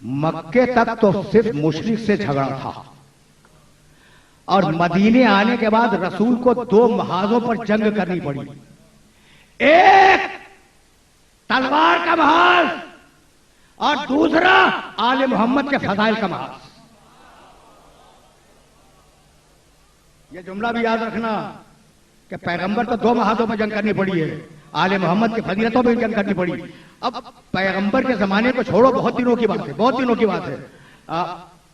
मक्के तक तो सिर्फ मुशरिक से झगड़ा था और मदीने आने के बाद रसूल को दो महाजों पर जंग करनी पड़ी। एक तलवार का महाज और दूसरा आले मोहम्मद के फजाइल का महाज। यह जुमला भी याद रखना कि पैगंबर को दो महाजों पर जंग करनी पड़ी है, आले मोहम्मद की फजीलतों पर जंग करनी पड़ी। अब पैगंबर के जमाने को छोड़ो, बहुत दिनों की बात है, बहुत दिनों की बात है,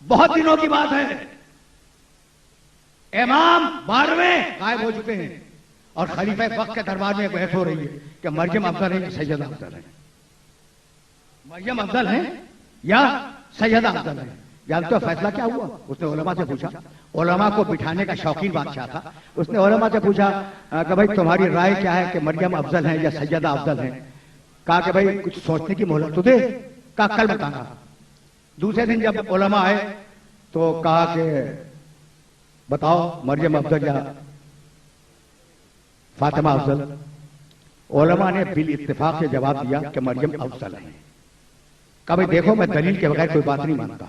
बहुत दिनों की बात है। इमाम 12वें गायब हो चुके हैं और खलीफा वक्त के दरबार में बहस हो रही है कि मरियम अफजल है कि सैयदा अफजल है, मरियम अफजल है या सैयदा अफजल है। जानते हो फैसला क्या हुआ? उसने उलमा से पूछा, उलमा को बिठाने का शौकीन बादशाह था, उसने उलमा से पूछा कि भाई तुम्हारी राय क्या है कि मरियम अफजल है या सैयदा अफजल है? कहा कि भाई कुछ सोचने की मोहलत तो दे। कहा कल बताना। दूसरे दिन जब उलमा आए तो कहा कि बताओ मरियम अफजल या फातिमा अफजल? उलमा ने बिल इत्तेफाक से जवाब दिया कि मरियम अफजल है। कहा भाई देखो मैं दलील के बगैर कोई बात नहीं मानता।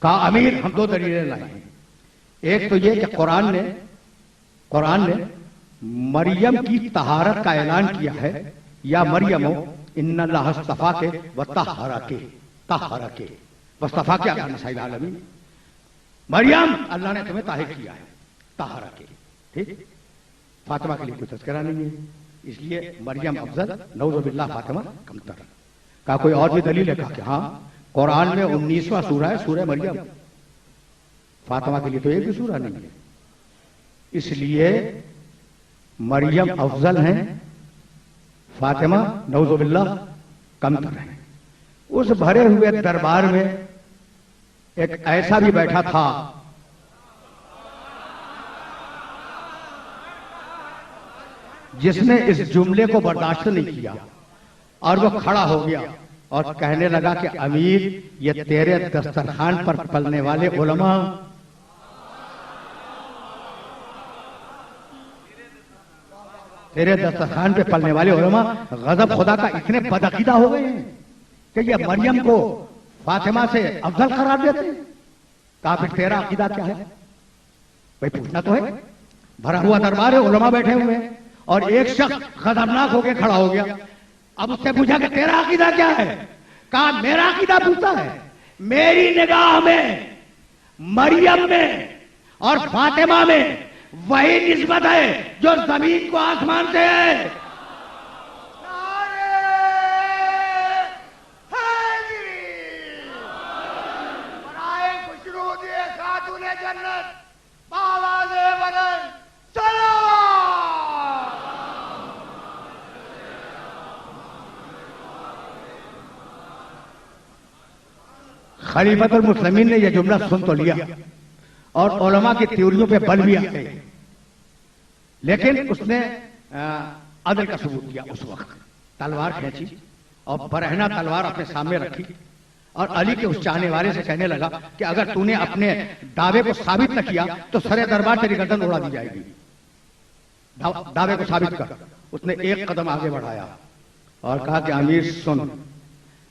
कहा अमीर हम दो दलीलें लाए हैं। एक तो ये कि कुरान ने मरियम की तहारत का ऐलान किया है, या मरियमो इन्नल्लाह अस्तफा के व तहरा के वस्तफा के अला निसाइल आलमीन। मरियम अल्लाह ने तुम्हें ताहिर किया है, तहरा के। ठीक, फातिमा के लिए कोई तज़किरा नहीं है, इसलिए मरियम अफजल, नऊज़ु बिल्लाह फातिमा कमतर। कहा कोई और भी दलील है? कहा कि हाँ, कुरान में 19वां सूरा है सूरह मरियम, फातिमा के लिए तो एक भी सूरा नहीं है, इसलिए मरियम अफजल हैं, फातिमा नऊज़ु बिल्लाह कमतर है। उस भरे हुए दरबार में एक ऐसा भी बैठा था जिसने इस जुमले को बर्दाश्त नहीं किया और वो खड़ा हो गया और कहने लगा कि अमीर ये तेरे दस्तरखान पर पलने वाले उलमा, तेरे दस्तरखान पे पलने वाले उलमा गजब खुदा का इतने बदअकीदा हो गए हैं कि ये मरियम को फातिमा से अफजल करार देते हैं। कहा फिर तेरा अकीदा क्या है? भाई पूछना तो है। भरा हुआ दरबार है, उलमा बैठे हुए हैं और एक शख्स खतरनाक होकर खड़ा हो गया। अब उससे पूछा कि तेरा अकीदा क्या है? कहा मेरा अकीदा पूछता है, मेरी निगाह में मरियम में और फातिमा में वही निस्बत है जो जमीन को आसमान से है। खलीफतुल मुस्लिमीन ने यह जुमला सुन तो लिया और उलमा की थ्योरियों पे बल भी आ गए, लेकिन उसने अदल का सबूत किया। उस वक्त तलवार खींची और बरहना तलवार अपने सामने रखी और अली के उस चाहने वाले से कहने लगा कि अगर तूने अपने दावे को साबित न किया तो सरे दरबार तेरी गर्दन उड़ा दी जाएगी, दावे को साबित कर। उसने एक कदम आगे बढ़ाया और कहा कि अमीर सुन,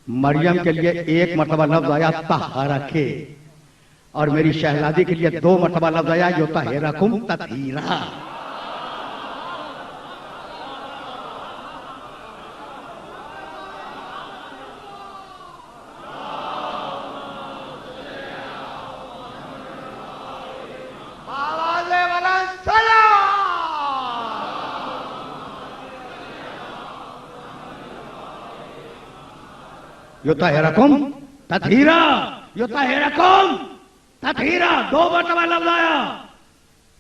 मरियम के लिए एक मरतबा लफ्ज आया तहरा के, और मेरी शहजादी के लिए 2 मरतबा लफ्ज आया यो तहरकुम ततहीरा। युतहिरकुम ततहीरा, युतहिरकुम ततहीरा, 2 मरतबा लफ्ज आया।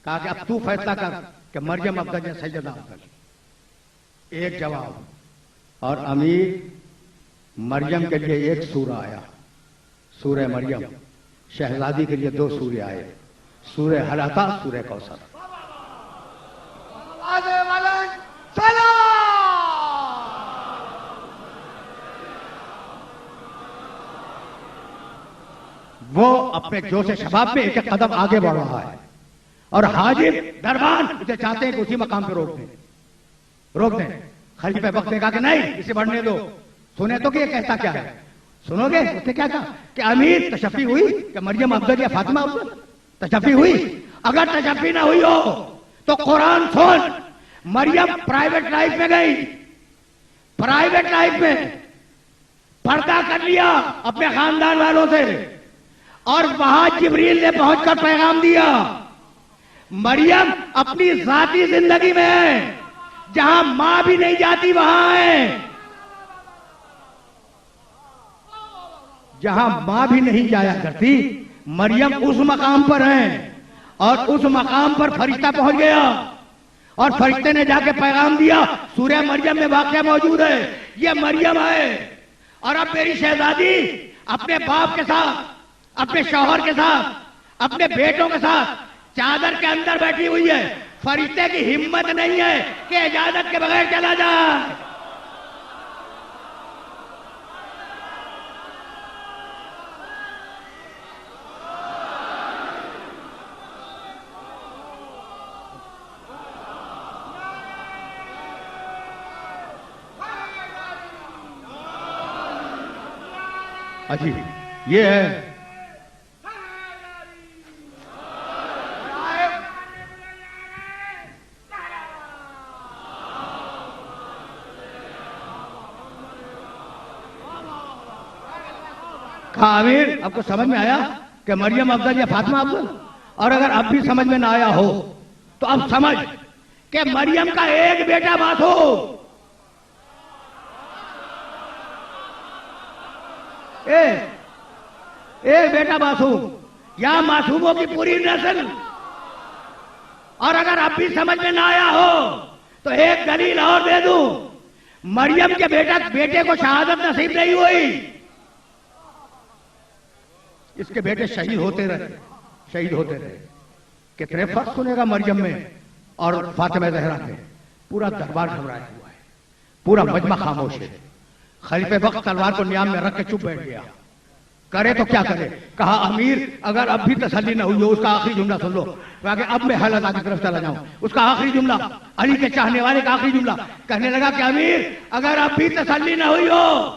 कहा कि अब तू फैसला कर कि मरियम अफजल या सैयदा अफजल। एक जवाब, और अमीर मरियम के लिए एक सूरा आया, सूरह मरियम। शहजादी के लिए 2 सूरे आए, सूरह हलाता, सूरह कौसर। वो अपने जोश शबाब में एक कदम आगे बढ़ रहा है और हाजिर दरबान उसे चाहते हैं कि उसी मकाम पे रोक दें। खलीफा वक्त ने कहा कि नहीं, इसे बढ़ने दो। सुने तो कि ये कहता क्या है? सुनोगे उसने क्या कहा कि अमीर तशफ़ी हुई कि मरियम अफजल या फातिमा अफजल? तशफ़ी हुई? अगर तशफ़ी ना हुई हो तो कुरान सुन, मरियम प्राइवेट लाइफ में गई, प्राइवेट लाइफ में पर्दा कर लिया अपने खानदान वालों से, और वहां जिब्रील ने पहुंचकर पैगाम दिया। मरियम अपनी जाती जिंदगी में है, जहां मां भी नहीं जाती वहां है, जहां मां भी नहीं जाया करती, मरियम उस मकाम पर है। और उस मकाम पर फरिश्ता पहुंच गया और फरिश्ते ने जाके पैगाम दिया। सूरह मरियम में वाक़या मौजूद है, ये मरियम है और अब मेरी शहजादी अपने बाप के साथ, अपने शौहर के साथ, अपने बेटों के साथ चादर के अंदर बैठी हुई है। फरिश्ते की हिम्मत नहीं है कि इजाजत के बगैर चला जाए। अजी ये है आमिर, आपको समझ में आया कि मरियम अफजल या फातिमा अफजल? और अगर अब भी समझ में ना आया हो तो अब समझ कि मरियम का एक बेटा मासूम, एक बेटा मासूम या मासूमों की पूरी नस्ल। और अगर अब भी समझ में ना आया हो तो एक दलील और दे दूं, मरियम के बेटे को शहादत नसीब नहीं हुई, इसके बेटे शहीद होते रहे, शहीद होते रहे। कितने फर्क सुनेगा मरियम में और फातिमा ज़हरा में। पूरा दरबार घबराया हुआ है, पूरा मजमा खामोश है। खलीफे वक्त तलवार को नियाम में रख के चुप बैठ गया। करे तो क्या करे? कहा अमीर अगर अब भी तसल्ली न हुई हो, उसका आखिरी जुमला सुन लो। कहा कि अब मैं हलता की तरफ चला जाऊं। उसका आखिरी जुमला, अली के चाहने वाले का आखिरी जुमला, कहने लगा कि अमीर अगर अब भी तसल्ली न हुई हो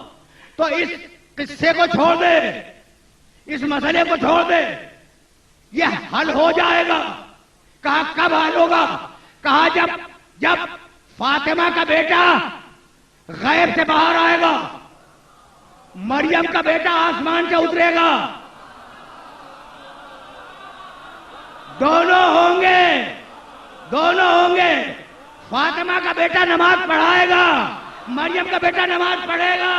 तो इस किस्से को छोड़ दे, इस मसले को छोड़ दे, यह हल हो जाएगा। कहा कब हल होगा? कहा जब फातिमा का बेटा गैब से बाहर आएगा, मरियम का बेटा आसमान से उतरेगा, दोनों होंगे। फातिमा का बेटा नमाज पढ़ाएगा, मरियम का बेटा नमाज पढ़ेगा।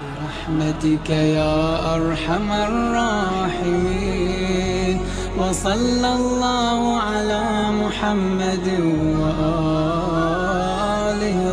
रहमतिक या अरहमर राहिमीन व सल्लल्लाहु अला मुहम्मद व आलिहि